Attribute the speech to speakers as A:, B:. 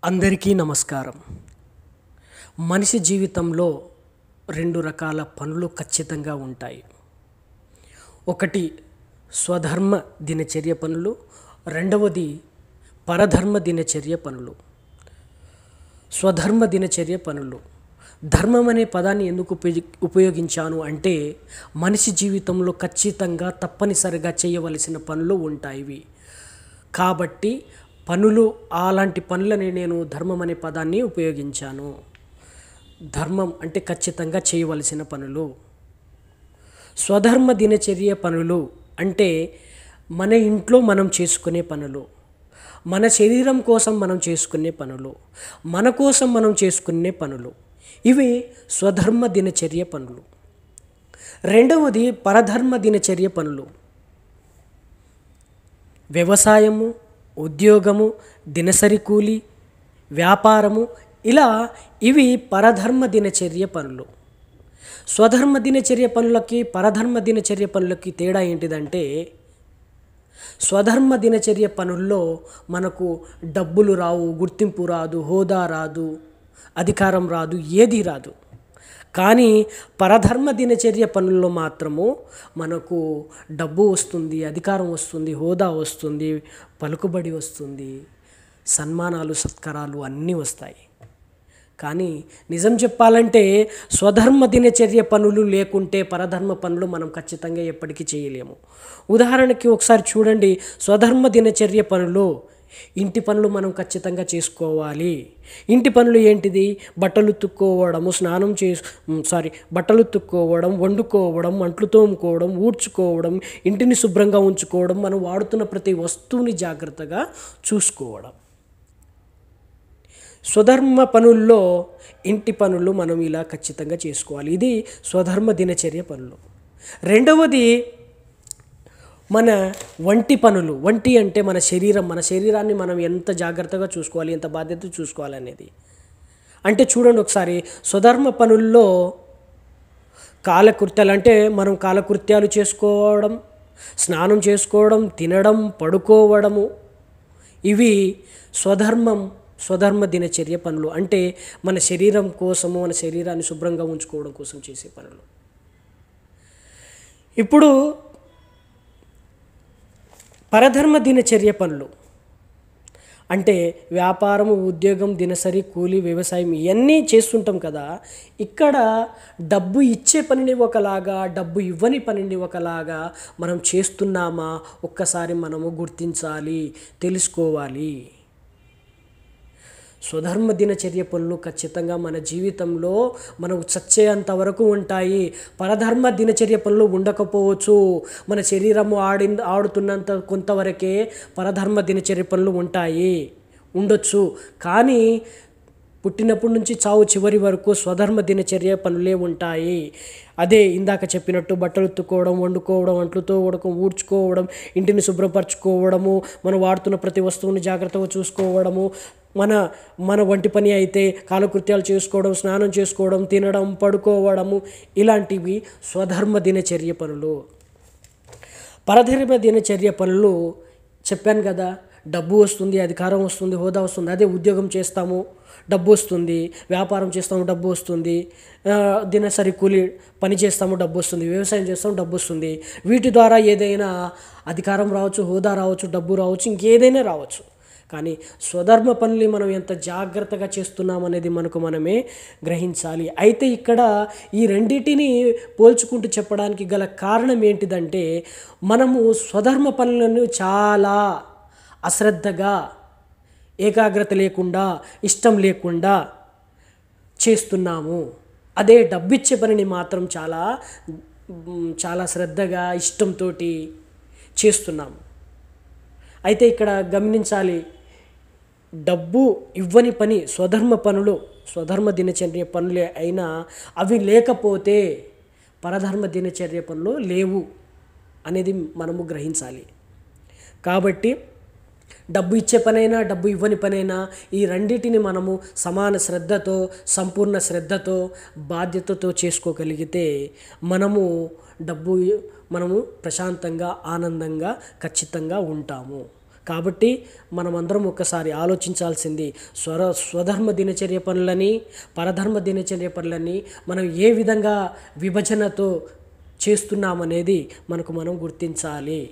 A: అందరికీ నమస్కారం. మనిషి జీవితంలో 2 రకాల పనులు ఖచ్చితంగా ఉంటాయి. ఒకటి స్వధర్మ దినచర్య పనులు, రెండవది పరధర్మ దినచర్య పనులు. స్వధర్మ దినచర్య పనులు. ధర్మం అనే పదాన్ని ఎందుకు ఉపయోగించాను అంటే మనిషి జీవితంలో ఖచ్చితంగా తప్పనిసరిగా చేయవలసిన పనులు ఉంటాయి. కాబట్టి అలాంటి పనులని నేను ధర్మం అనే పదాన్ని ఉపయోగించాను. ధర్మం అంటే ఖచ్చితంగా చేయవలసిన పనులు. స్వధర్మ దినచర్య పనులు అంటే మన ఇంట్లో మనం చేసుకునే పనులు, మన శరీరం కోసం మనం చేసుకునే పనులు, మన కోసం మనం చేసుకునే పనులు. ఇవి స్వధర్మ దినచర్య పనులు. రెండవది పరధర్మ దినచర్య పనులు. వ్యవసాయము, ఉద్యోగము, దినసరి కూలి, వ్యాపారము, ఇలా ఇవి పరధర్మ దినచర్య పనులు. స్వధర్మ దినచర్య పనులకి పరధర్మ దినచర్య పనులకి తేడా ఏంటిదంటే స్వధర్మ దినచర్య పనుల్లో మనకు డబ్బులు రావు, గుర్తింపు రాదు, హోదా రాదు, అధికారం రాదు, ఏది రాదు. కానీ పరధర్మ దినచర్య పనుల్లో మాత్రము మనకు డబ్బు వస్తుంది, అధికారం వస్తుంది, హోదా వస్తుంది, పలుకుబడి వస్తుంది, సన్మానాలు, సత్కారాలు అన్నీ వస్తాయి. కానీ నిజం చెప్పాలంటే స్వధర్మ దినచర్య పనులు లేకుంటే పరధర్మ పనులు మనం ఖచ్చితంగా ఎప్పటికీ చేయలేము. ఉదాహరణకి ఒకసారి చూడండి, స్వధర్మ దినచర్య పనులు ఇంటి పనులు మనం ఖచ్చితంగా చేసుకోవాలి. ఇంటి పనులు ఏంటిది? బట్టలు ఉతుక్కోవడము, బట్టలు ఉతుక్కోవడం, వండుకోవడం, అంట్లు తోముకోవడం, ఊడ్చుకోవడం, ఇంటిని శుభ్రంగా ఉంచుకోవడం, మనం వాడుతున్న ప్రతి వస్తువుని జాగ్రత్తగా చూసుకోవడం. స్వధర్మ పనుల్లో ఇంటి పనులు మనం ఇలా ఖచ్చితంగా చేసుకోవాలి. ఇది స్వధర్మ దినచర్య పనులు. రెండవది మన వంటి పనులు. వంటి అంటే మన శరీరాన్ని మనం ఎంత జాగ్రత్తగా చూసుకోవాలి, ఎంత బాధ్యత చూసుకోవాలి అనేది. అంటే చూడండి ఒకసారి, స్వధర్మ పనుల్లో కాలకృత్యాలు అంటే మనం కాలకృత్యాలు చేసుకోవడం, స్నానం చేసుకోవడం, తినడం, పడుకోవడము, ఇవి స్వధర్మ దినచర్య పనులు. అంటే మన శరీరం కోసము, మన శరీరాన్ని శుభ్రంగా ఉంచుకోవడం కోసం చేసే పనులు. ఇప్పుడు పరధర్మ దినచర్య పనులు అంటే వ్యాపారము, ఉద్యోగం, దినసరి కూలి, వ్యవసాయం ఇవన్నీ చేస్తుంటాం కదా. ఇక్కడ డబ్బు ఇచ్చే పనిని ఒకలాగా, డబ్బు ఇవ్వని పనిని ఒకలాగా మనం చేస్తున్నామా ఒక్కసారి మనము గుర్తించాలి, తెలుసుకోవాలి. స్వధర్మ దినచర్య పనులు ఖచ్చితంగా మన జీవితంలో మనకు చచ్చేంత వరకు ఉంటాయి. పరధర్మ దినచర్య పనులు ఉండకపోవచ్చు. మన శరీరము ఆడుతున్నంత కొంతవరకే పరధర్మ దినచర్య పనులు ఉండొచ్చు. కానీ పుట్టినప్పటి నుంచి చావు చివరి వరకు స్వధర్మ దినచర్య పనులే ఉంటాయి. అదే ఇందాక చెప్పినట్టు బట్టలు ఉత్తుకోవడం, వండుకోవడం, అంట్లు తోమడం, ఊడ్చుకోవడం, ఇంటిని శుభ్రపరచుకోవడము, మనం వాడుతున్న ప్రతి వస్తువుని జాగ్రత్తగా చూసుకోవడము, మన వంటి పని అయితే కాలకృత్యాలు చేసుకోవడం, స్నానం చేసుకోవడం, తినడం, పడుకోవడము, ఇలాంటివి స్వధర్మ దినచర్య పనులు. పరధర్మ దినచర్య పనులు చెప్పాను కదా, డబ్బు వస్తుంది, అధికారం వస్తుంది, హోదా వస్తుంది. అదే ఉద్యోగం చేస్తాము, డబ్బు వస్తుంది, వ్యాపారం చేస్తాము, డబ్బు వస్తుంది, దినసరి కూలి పని చేస్తాము, డబ్బు వస్తుంది, వ్యవసాయం చేస్తాము, డబ్బు వస్తుంది. వీటి ద్వారా ఏదైనా అధికారం రావచ్చు, హోదా రావచ్చు, డబ్బు రావచ్చు, ఇంకేదైనా రావచ్చు. కానీ స్వధర్మ పనులు మనం ఎంత జాగ్రత్తగా చేస్తున్నామనేది మనమే గ్రహించాలి. అయితే ఇక్కడ ఈ రెండింటిని పోల్చుకుంటూ చెప్పడానికి గల కారణం ఏంటిదంటే మనము స్వధర్మ పనులను చాలా అశ్రద్ధగా, ఏకాగ్రత లేకుండా, ఇష్టం లేకుండా చేస్తున్నాము. అదే డబ్బిచ్చే పనిని మాత్రం చాలా శ్రద్ధగా, ఇష్టంతో చేస్తున్నాము. అయితే ఇక్కడ గమనించాలి, డబ్బు ఇవ్వని పని స్వధర్మ దినచర్య పనులే అయినా అవి లేకపోతే పరధర్మ దినచర్య పనులు లేవు అనేది మనము గ్రహించాలి. కాబట్టి డబ్బు ఇచ్చే పనైనా, డబ్బు ఇవ్వని పనైనా ఈ రెండింటిని మనము సమాన శ్రద్ధతో, సంపూర్ణ శ్రద్ధతో, బాధ్యతతో చేసుకోగలిగితే మనము ప్రశాంతంగా, ఆనందంగా ఖచ్చితంగా ఉంటాము. కాబట్టి మనమందరం ఒక్కసారి ఆలోచించాల్సింది స్వధర్మ దినచర్య పనులని పరధర్మ దినచర్య పనులని మనం ఏ విధంగా విభజనతో చేస్తున్నామనేది మనం గుర్తించాలి.